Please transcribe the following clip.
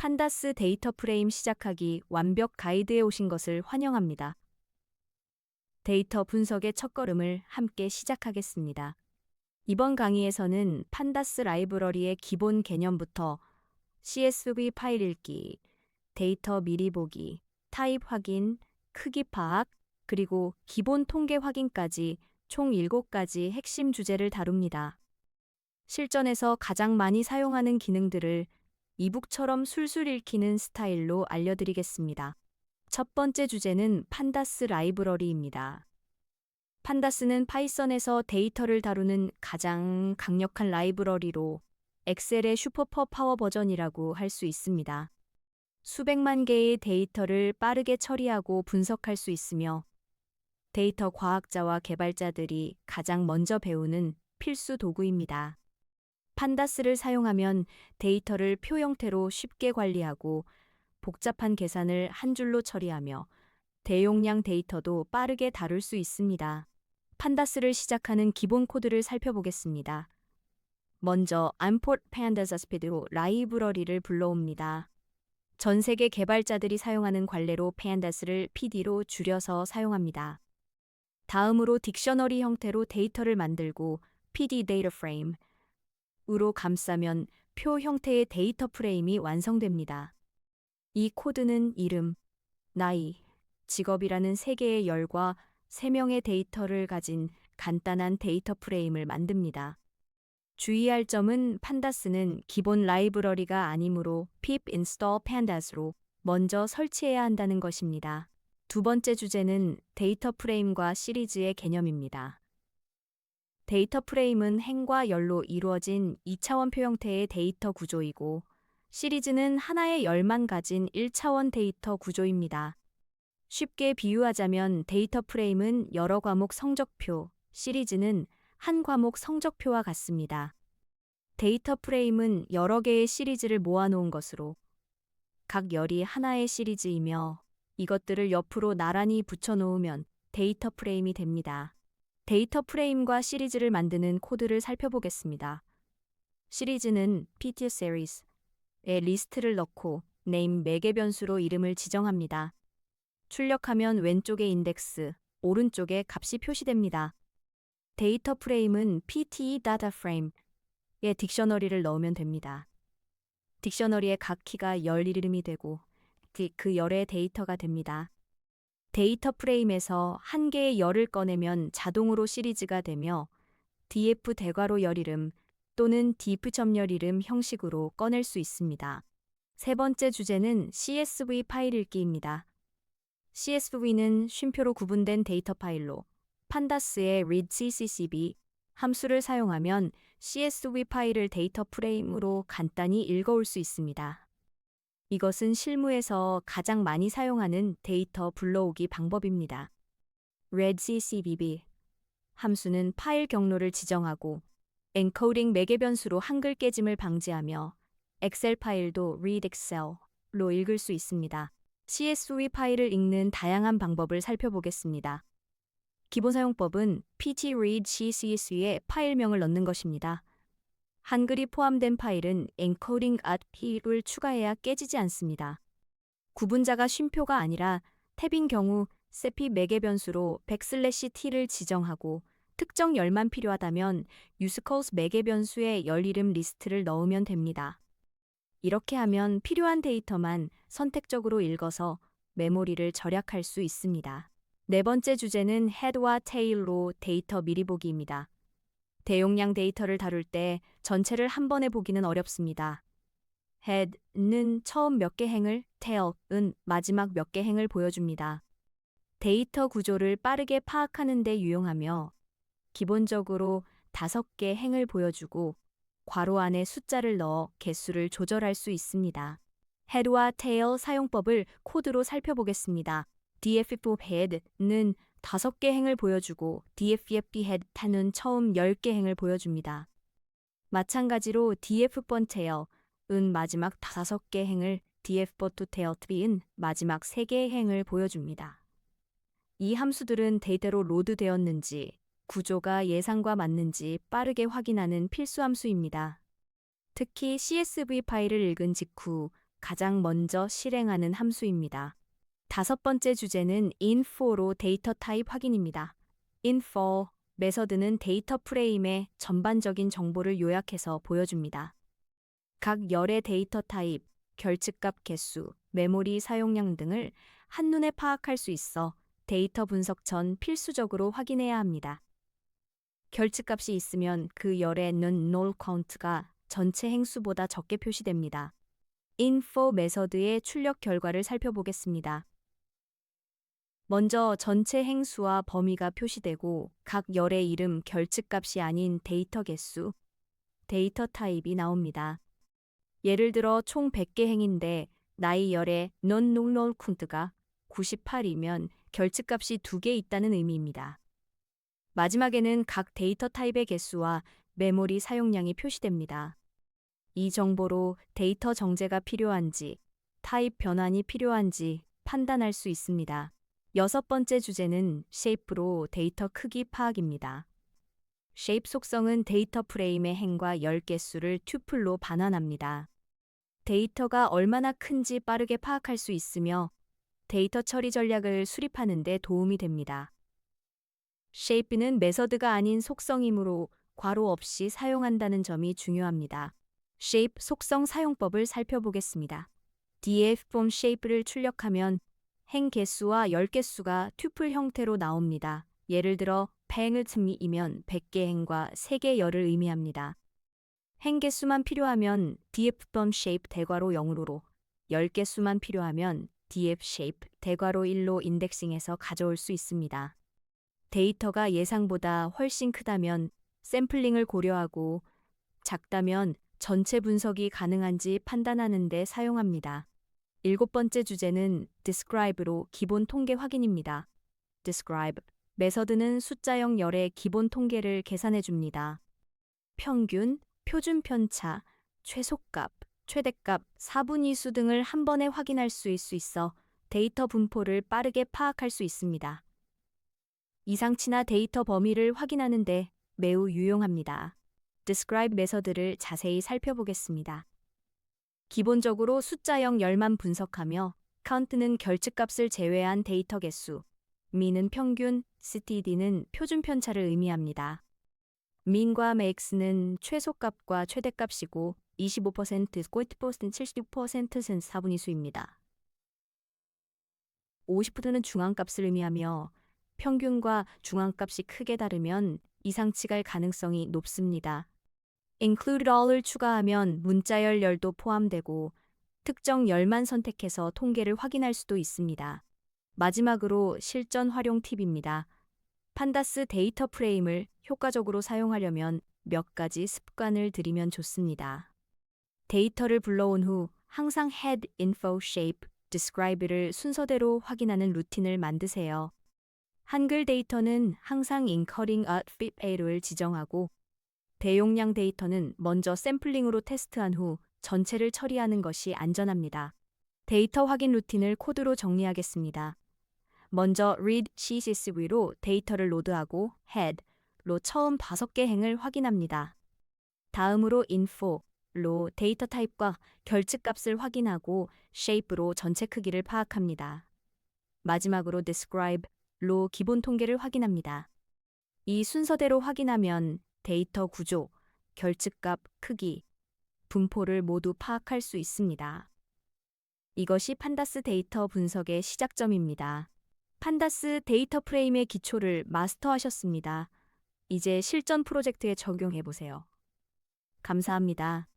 판다스 데이터 프레임 시작하기 완벽 가이드에 오신 것을 환영합니다. 데이터 분석의 첫걸음을 함께 시작하겠습니다. 이번 강의에서는 판다스 라이브러리의 기본 개념부터 CSV 파일 읽기, 데이터 미리 보기, 타입 확인, 크기 파악, 그리고 기본 통계 확인까지 총 7가지 핵심 주제를 다룹니다. 실전에서 가장 많이 사용하는 기능들을 이북처럼 술술 읽히는 스타일로 알려드리겠습니다. 첫 번째 주제는 판다스 라이브러리입니다. 판다스는 파이썬에서 데이터를 다루는 가장 강력한 라이브러리로 엑셀의 슈퍼 파워 버전이라고 할 수 있습니다. 수백만 개의 데이터를 빠르게 처리하고 분석할 수 있으며 데이터 과학자와 개발자들이 가장 먼저 배우는 필수 도구입니다. 판다스를 사용하면 데이터를 표 형태로 쉽게 관리하고 복잡한 계산을 한 줄로 처리하며 대용량 데이터도 빠르게 다룰 수 있습니다. 판다스를 시작하는 기본 코드를 살펴보겠습니다. 먼저 import pandas speed로 라이브러리를 불러옵니다. 전 세계 개발자들이 사용하는 관례로 pandas를 PD로 줄여서 사용합니다. 다음으로 딕셔너리 형태로 데이터를 만들고 PD data frame 으로 감싸면 표 형태의 데이터 프레임이 완성됩니다. 이 코드는 이름, 나이, 직업이라는 3개의 열과 3명의 데이터를 가진 간단한 데이터 프레임을 만듭니다. 주의할 점은 판다스는 기본 라이브러리가 아니므로 pip install pandas로 먼저 설치해야 한다는 것입니다. 두 번째 주제는 데이터 프레임과 시리즈의 개념입니다. 데이터 프레임은 행과 열로 이루어진 2차원표 형태의 데이터 구조이고 시리즈는 하나의 열만 가진 1차원 데이터 구조입니다. 쉽게 비유하자면 데이터 프레임은 여러 과목 성적표, 시리즈는 한 과목 성적표와 같습니다. 데이터 프레임은 여러 개의 시리즈를 모아놓은 것으로 각 열이 하나의 시리즈이며 이것들을 옆으로 나란히 붙여놓으면 데이터 프레임이 됩니다. 데이터 프레임과 시리즈를 만드는 코드를 살펴보겠습니다. 시리즈는 PT series에 리스트를 넣고 name 매개 변수로 이름을 지정합니다. 출력하면 왼쪽에 인덱스, 오른쪽에 값이 표시됩니다. 데이터 프레임은 PTE data frame에 딕셔너리를 넣으면 됩니다. 딕셔너리의 각 키가 열 이름이 되고 그 열의 데이터가 됩니다. 데이터 프레임에서 한 개의 열을 꺼내면 자동으로 시리즈가 되며 df 대괄호 열 이름 또는 diff.열 이름 형식으로 꺼낼 수 있습니다. 세 번째 주제는 CSV 파일 읽기입니다. CSV는 쉼표로 구분된 데이터 파일로 판다스의 readccb 함수를 사용하면 CSV 파일을 데이터 프레임으로 간단히 읽어올 수 있습니다. 이것은 실무에서 가장 많이 사용하는 데이터 불러오기 방법입니다. readccbb 함수는 파일 경로를 지정하고 엔코딩 매개 변수로 한글 깨짐을 방지하며 엑셀 파일도 readexcel로 읽을 수 있습니다. CSV 파일을 읽는 다양한 방법을 살펴보겠습니다. 기본 사용법은 ptreadccSV에 파일명을 넣는 것입니다. 한글이 포함된 파일은 encoding at p를 추가해야 깨지지 않습니다. 구분자가 쉼표가 아니라 탭인 경우 cp 매개 변수로 \t를 지정하고 특정 열만 필요하다면 usecalls 매개 변수에 열 이름 리스트를 넣으면 됩니다. 이렇게 하면 필요한 데이터만 선택적으로 읽어서 메모리를 절약할 수 있습니다. 네 번째 주제는 head와 tail로 데이터 미리 보기입니다. 대용량 데이터를 다룰 때 전체를 한 번에 보기는 어렵습니다. head는 처음 몇 개 행을, tail은 마지막 몇 개 행을 보여줍니다. 데이터 구조를 빠르게 파악하는 데 유용하며 기본적으로 5개 행을 보여주고 괄호 안에 숫자를 넣어 개수를 조절할 수 있습니다. head와 tail 사용법을 코드로 살펴보겠습니다. df4head는 5개 행을 보여주고 df-head는 처음 10개 행을 보여줍니다. 마찬가지로 df-tail은 마지막 5개 행을, df-tail은 마지막 3개의 행을 보여줍니다. 이 함수들은 데이터로 로드되었는지, 구조가 예상과 맞는지 빠르게 확인하는 필수 함수입니다. 특히 CSV 파일을 읽은 직후 가장 먼저 실행하는 함수입니다. 다섯 번째 주제는 info로 데이터 타입 확인입니다. info 메서드는 데이터 프레임의 전반적인 정보를 요약해서 보여줍니다. 각 열의 데이터 타입, 결측값 개수, 메모리 사용량 등을 한눈에 파악할 수 있어 데이터 분석 전 필수적으로 확인해야 합니다. 결측값이 있으면 그 열의 null count가 전체 행수보다 적게 표시됩니다. info 메서드의 출력 결과를 살펴보겠습니다. 먼저 전체 행수와 범위가 표시되고 각 열의 이름 결측값이 아닌 데이터 개수, 데이터 타입이 나옵니다. 예를 들어 총 100개 행인데 나이 열의 non-null count가 98이면 결측값이 2개 있다는 의미입니다. 마지막에는 각 데이터 타입의 개수와 메모리 사용량이 표시됩니다. 이 정보로 데이터 정제가 필요한지, 타입 변환이 필요한지 판단할 수 있습니다. 여섯 번째 주제는 shape로 데이터 크기 파악입니다. shape 속성은 데이터 프레임의 행과 열 개수를 튜플로 반환합니다. 데이터가 얼마나 큰지 빠르게 파악할 수 있으며 데이터 처리 전략을 수립하는 데 도움이 됩니다. shape는 메서드가 아닌 속성이므로 괄호 없이 사용한다는 점이 중요합니다. shape 속성 사용법을 살펴보겠습니다. df from shape를 출력하면 행 개수와 열 개수가 튜플 형태로 나옵니다. 예를 들어 100이면 100개 행과 3개 열을 의미합니다. 행 개수만 필요하면 df from shape 대괄호 0으로, 열 개수만 필요하면 df shape 대괄호 1로 인덱싱해서 가져올 수 있습니다. 데이터가 예상보다 훨씬 크다면 샘플링을 고려하고 작다면 전체 분석이 가능한지 판단하는 데 사용합니다. 일곱 번째 주제는 describe로 기본 통계 확인입니다. describe 메서드는 숫자형 열의 기본 통계를 계산해 줍니다. 평균, 표준 편차, 최소값, 최대값, 4분위 수 등을 한 번에 확인할 수 있어 데이터 분포를 빠르게 파악할 수 있습니다. 이상치나 데이터 범위를 확인하는 데 매우 유용합니다. describe 메서드를 자세히 살펴보겠습니다. 기본적으로 숫자형 열만 분석하며 count는 결측값을 제외한 데이터 개수, mean은 평균, std는 표준 편차를 의미합니다. mean과 max는 최소값과 최대값이고 25%, 90%, 76%는 4분위 수입니다. 50%는 중앙값을 의미하며 평균과 중앙값이 크게 다르면 이상치갈 가능성이 높습니다. include all을 추가하면 문자열 열도 포함되고 특정 열만 선택해서 통계를 확인할 수도 있습니다. 마지막으로 실전 활용 팁입니다. 판다스 데이터 프레임을 효과적으로 사용하려면 몇 가지 습관을 들이면 좋습니다. 데이터를 불러온 후 항상 head, info, shape, describe를 순서대로 확인하는 루틴을 만드세요. 한글 데이터는 항상 encoding at fit A를 지정하고 대용량 데이터는 먼저 샘플링으로 테스트한 후 전체를 처리하는 것이 안전합니다. 데이터 확인 루틴을 코드로 정리하겠습니다. 먼저 read CSV로 데이터를 로드하고 head로 처음 5개 행을 확인합니다. 다음으로 info로 데이터 타입과 결측값을 확인하고 shape로 전체 크기를 파악합니다. 마지막으로 describe로 기본 통계를 확인합니다. 이 순서대로 확인하면 데이터 구조, 결측값, 크기, 분포를 모두 파악할 수 있습니다. 이것이 판다스 데이터 분석의 시작점입니다. 판다스 데이터 프레임의 기초를 마스터하셨습니다. 이제 실전 프로젝트에 적용해 보세요. 감사합니다.